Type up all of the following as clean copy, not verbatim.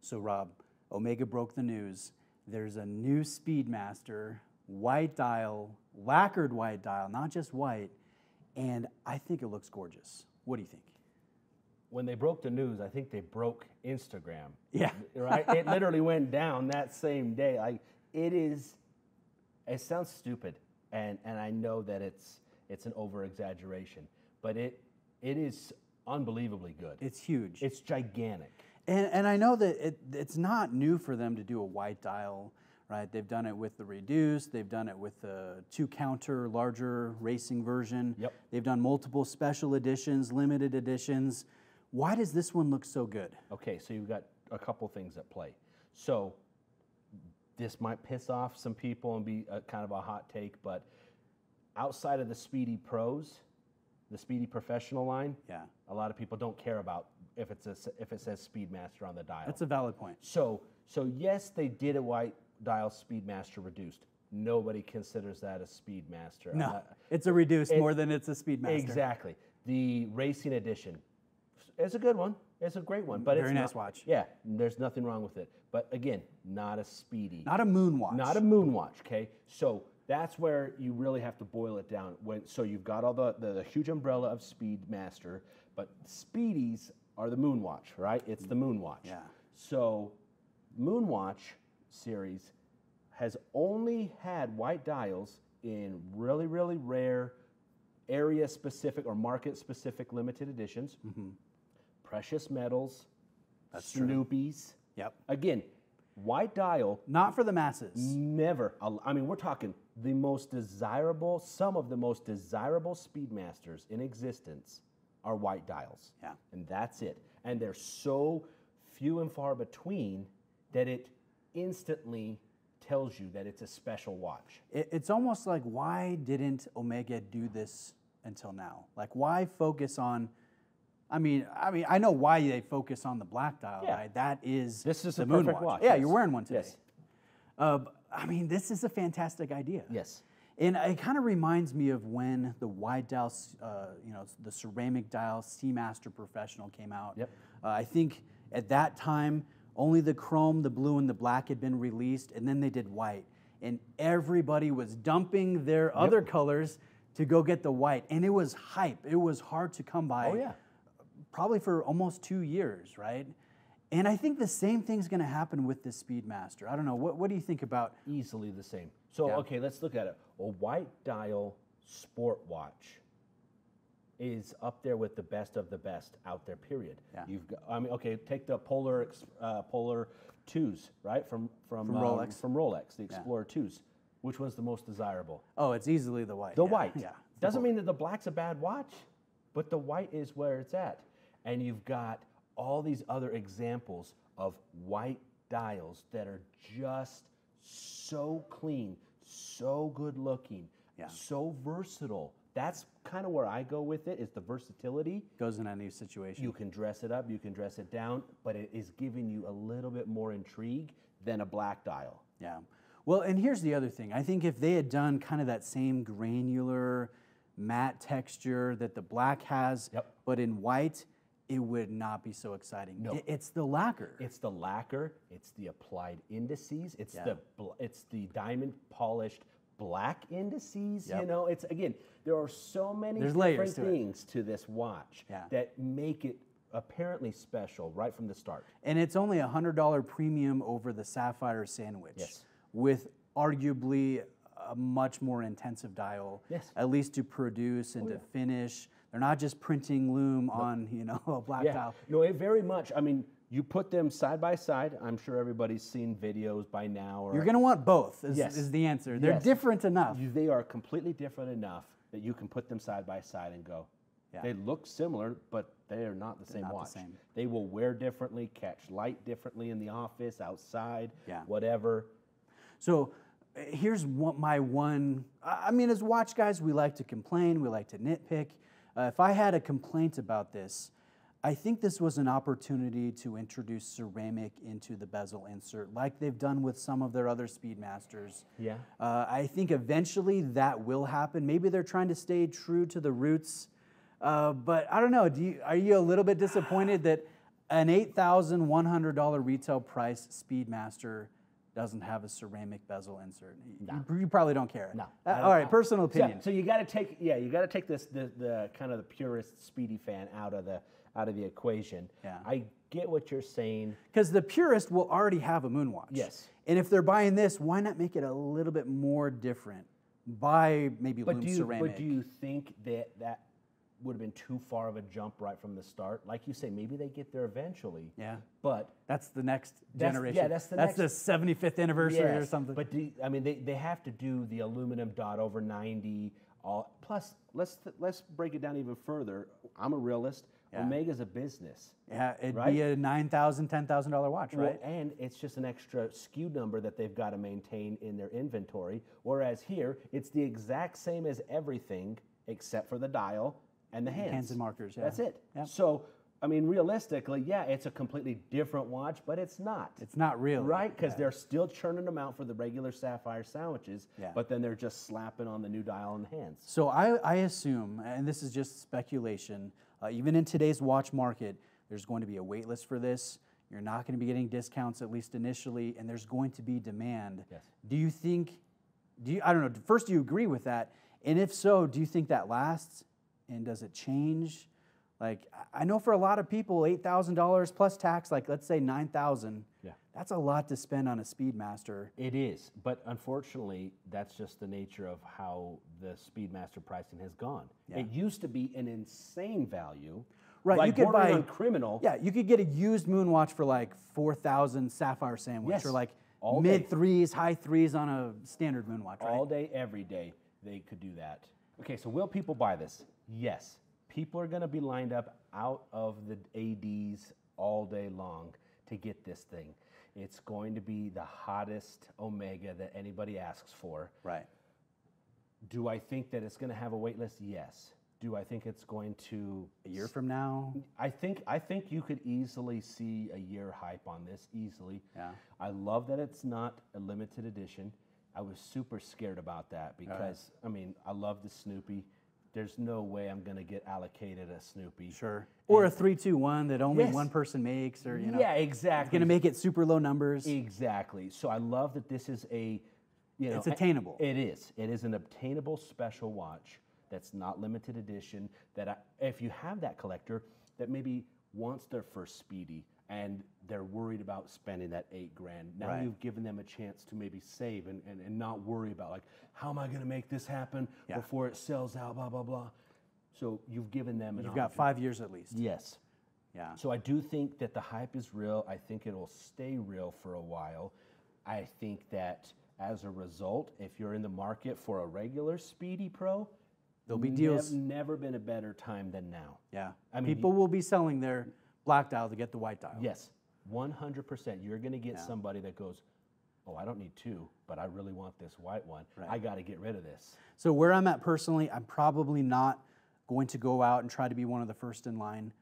So Rob, Omega broke the news. There's a new Speedmaster, white dial, lacquered white dial, not just white, and I think it looks gorgeous. What do you think? When they broke the news, I think they broke Instagram. Yeah. Right? It literally went down that same day. Like, it sounds stupid, and I know that it's an over-exaggeration, but it is unbelievably good. It's huge. It's gigantic. And I know that it's not new for them to do a white dial, right? They've done it with the reduced. They've done it with the 2-counter, larger racing version. Yep. They've done multiple special editions, limited editions. Why does this one look so good? Okay, so you've got a couple things at play. So this might piss off some people and be kind of a hot take, but outside of the Speedy Pros, the Speedy Professional line, Yeah. a lot of people don't care about if it says Speedmaster on the dial. That's a valid point. So yes, they did a white dial Speedmaster reduced. Nobody considers that a Speedmaster. No, it's a reduced more than it's a Speedmaster. Exactly. The Racing Edition is a good one. It's a great one, but Very it's nice not, watch. Yeah, there's nothing wrong with it. But again, not a Speedy. Not a moon watch. Not a moon watch. Okay, so that's where you really have to boil it down. So you've got all the huge umbrella of Speedmaster, but Speedies are the moon watch, right? It's the moon watch. Yeah. So moon watch series has only had white dials in really, really rare area-specific or market-specific limited editions. Mm-hmm. Precious metals, That's true. Snoopies. Yep. Again, white dial. Not for the masses. Never. I mean, we're talking some of the most desirable Speedmasters in existence are white dials. Yeah. And that's it. And they're so few and far between that it instantly tells you that it's a special watch. It's almost like, why didn't Omega do this until now? Like, why focus on? I mean, I know why they focus on the black dial. Yeah. Right? That is This is the a moon perfect watch. Yeah, Yes. you're wearing one today. Yes. I mean, this is a fantastic idea. Yes. And it kind of reminds me of when the white dial, the ceramic dial Seamaster Professional came out. Yep. I think at that time, only the chrome, the blue, and the black had been released, and then they did white. And everybody was dumping their other colors to go get the white. And it was hype. It was hard to come by. Oh, yeah. Probably for almost 2 years, right? And I think the same thing's going to happen with this Speedmaster. I don't know. What do you think about? Easily the same. So, Yeah. okay, let's look at it. A white dial sport watch is up there with the best of the best out there, period. Yeah. You've got, I mean, okay, take the Polar 2s, right? From Rolex. From Rolex, the Explorer 2s. Which one's the most desirable? Oh, it's easily the white. The yeah. white. Yeah. Doesn't mean that the black's a bad watch, but the white is where it's at. And you've got all these other examples of white dials that are just so clean, so good looking, so versatile. That's kind of where I go with it, is the versatility. Goes in any situation. You can dress it up, you can dress it down, but it is giving you a little bit more intrigue than a black dial. Yeah. Well, and here's the other thing. I think if they had done kind of that same granular matte texture that the black has, but in white, it would not be so exciting. No. It's the lacquer. It's the lacquer. It's the applied indices. It's the diamond polished black indices. You know, it's, again, there are so many different things to this watch that make it apparently special right from the start. And it's only a $100 premium over the Sapphire Sandwich, with arguably a much more intensive dial, at least to produce and to finish. They're not just printing lume on, a black dial. No, it very much. I mean, you put them side by side. I'm sure everybody's seen videos by now. Or, you're going to want both, is the answer. They're different enough. They are completely different enough that you can put them side by side and go. They look similar, but they are not the same watch. They will wear differently, catch light differently in the office, outside, whatever. So here's my one, I mean, as watch guys, we like to complain, we like to nitpick. If I had a complaint about this, I think this was an opportunity to introduce ceramic into the bezel insert, like they've done with some of their other Speedmasters. Yeah. I think eventually that will happen. Maybe they're trying to stay true to the roots, but I don't know. Are you a little bit disappointed that An $8,100 retail price Speedmaster doesn't have a ceramic bezel insert. You probably don't care. No. All right, personal opinion. So you got to take this the kind of the purist Speedy fan out of the equation. Yeah. I get what you're saying. Because the purist will already have a Moonwatch. Yes. And if they're buying this, why not make it a little bit more different? Buy maybe lume ceramic. But do you think that would have been too far of a jump right from the start? Like you say, maybe they get there eventually. Yeah. But that's the next generation. Yeah, that's the next. That's the 75th anniversary or something. But they have to do the aluminum dot over 90. Plus, let's break it down even further. I'm a realist. Yeah. Omega's a business. Yeah, it'd be a $9,000, $10,000 watch, right? And it's just an extra SKU number that they've got to maintain in their inventory. Whereas here, it's the exact same as everything except for the dial and the hands. Hands and markers, yeah. That's it. Yep. So, I mean, realistically, yeah, it's a completely different watch, but it's not. It's not real. Right? Because they're still churning them out for the regular sapphire sandwiches, yeah. but then they're just slapping on the new dial and hands. So I assume, and this is just speculation, even in today's watch market, there's going to be a wait list for this. You're not going to be getting discounts, at least initially, and there's going to be demand. Yes. I don't know, first, do you agree with that? And if so, do you think that lasts? And does it change? Like, I know for a lot of people, $8,000 plus tax, like let's say $9,000, that's a lot to spend on a Speedmaster. It is, but unfortunately, that's just the nature of how the Speedmaster pricing has gone. Yeah. It used to be an insane value. Right, like you could buy criminal. Yeah, you could get a used Moonwatch for like $4,000 sapphire sandwich, or like mid threes, high threes on a standard Moonwatch. Right? All day, every day, they could do that. Okay, so will people buy this? Yes. People are going to be lined up out of the ADs all day long to get this thing. It's going to be the hottest Omega that anybody asks for. Right. Do I think that it's going to have a wait list? Yes. Do I think it's going to... A year from now? I think you could easily see a year hype on this, easily. Yeah. I love that it's not a limited edition. I was super scared about that because, I mean, I love the Snoopy. There's no way I'm going to get allocated a Snoopy. Sure. Or a 321 that only one person makes, or, you know. Yeah, exactly. It's going to make it super low numbers. Exactly. So I love that this is a, it's attainable. It is. It is an obtainable special watch that's not limited edition, that if you have that collector that maybe wants their first Speedy and they're worried about spending that $8,000, now you've given them a chance to maybe save and not worry about, like, how am I going to make this happen before it sells out, blah, blah, blah. So you've given them an option. You've got 5 years at least. Yes. Yeah. So I do think that the hype is real. I think it'll stay real for a while. I think that as a result, if you're in the market for a regular Speedy Pro, there'll be deals. Never been a better time than now. Yeah. I mean, people will be selling their black dial to get the white dial. Yes, 100%. You're going to get somebody that goes, oh, I don't need two, but I really want this white one. Right. I got to get rid of this. So where I'm at personally, I'm probably not going to go out and try to be one of the first in line.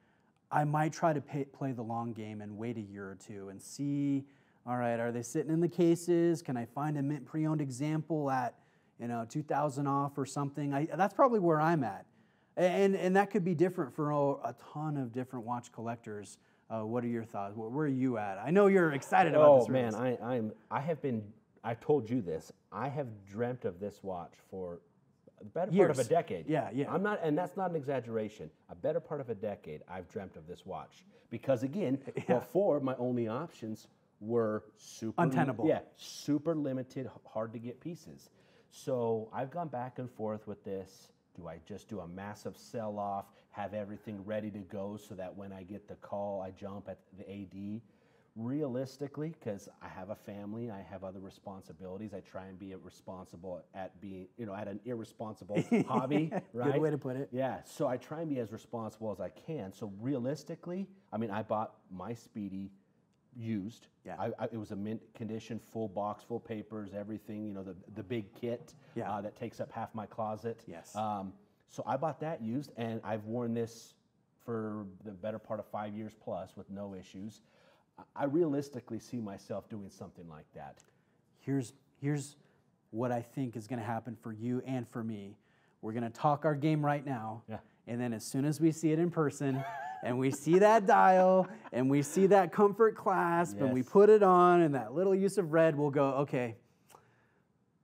I might try to play the long game and wait a year or two and see, all right, are they sitting in the cases? Can I find a mint pre-owned example at, 2,000 off or something? That's probably where I'm at. And that could be different for a ton of different watch collectors. What are your thoughts? Where are you at? I know you're excited about this. Oh man, I told you this. I have dreamt of this watch for the better part of a decade. Yeah. I'm not, and that's not an exaggeration. A better part of a decade, I've dreamt of this watch because again, before my only options were super untenable. Super limited, hard to get pieces. So I've gone back and forth with this. Do I just do a massive sell-off, have everything ready to go so that when I get the call, I jump at the AD? Realistically, because I have a family, I have other responsibilities, I try and be responsible at being, at an irresponsible hobby, right? Good way to put it. Yeah, so I try and be as responsible as I can. So realistically, I bought my Speedy used. Yeah. It was a mint condition, full box, full papers, everything, the big kit that takes up half my closet. Yes. So I bought that used, and I've worn this for the better part of 5 years plus with no issues. I realistically see myself doing something like that. Here's what I think is going to happen for you and for me. We're going to talk our game right now, And then as soon as we see it in person, and we see that dial, and we see that comfort clasp, and we Yes. put it on, and that little use of red, we'll go, okay,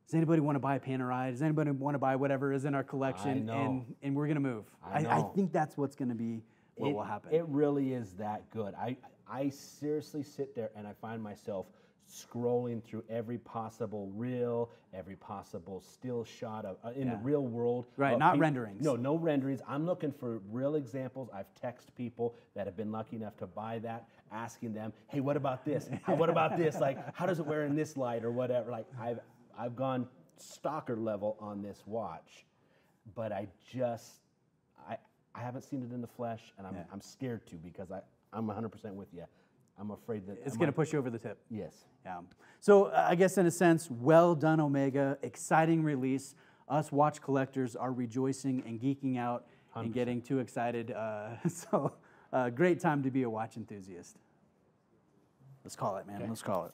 does anybody want to buy a Panerai? Does anybody want to buy whatever is in our collection? know. And we're going to move. I I know. think that's what's going to be what will happen. It really is that good. I seriously sit there and I find myself scrolling through every possible reel, every possible still shot of in the real world. Right, of not renderings. No renderings. I'm looking for real examples. I've texted people that have been lucky enough to buy that, asking them, hey, what about this? What about this? Like, how does it wear in this light or whatever? Like, I've gone stalker level on this watch, but I haven't seen it in the flesh, and I'm scared to, because I'm 100% with you. I'm afraid that It's going to push you over the tip. Yes. Yeah. So I guess in a sense, well done, Omega. Exciting release. Us watch collectors are rejoicing and geeking out 100%. And getting too excited. So great time to be a watch enthusiast. Let's call it, man. Okay. Let's call it.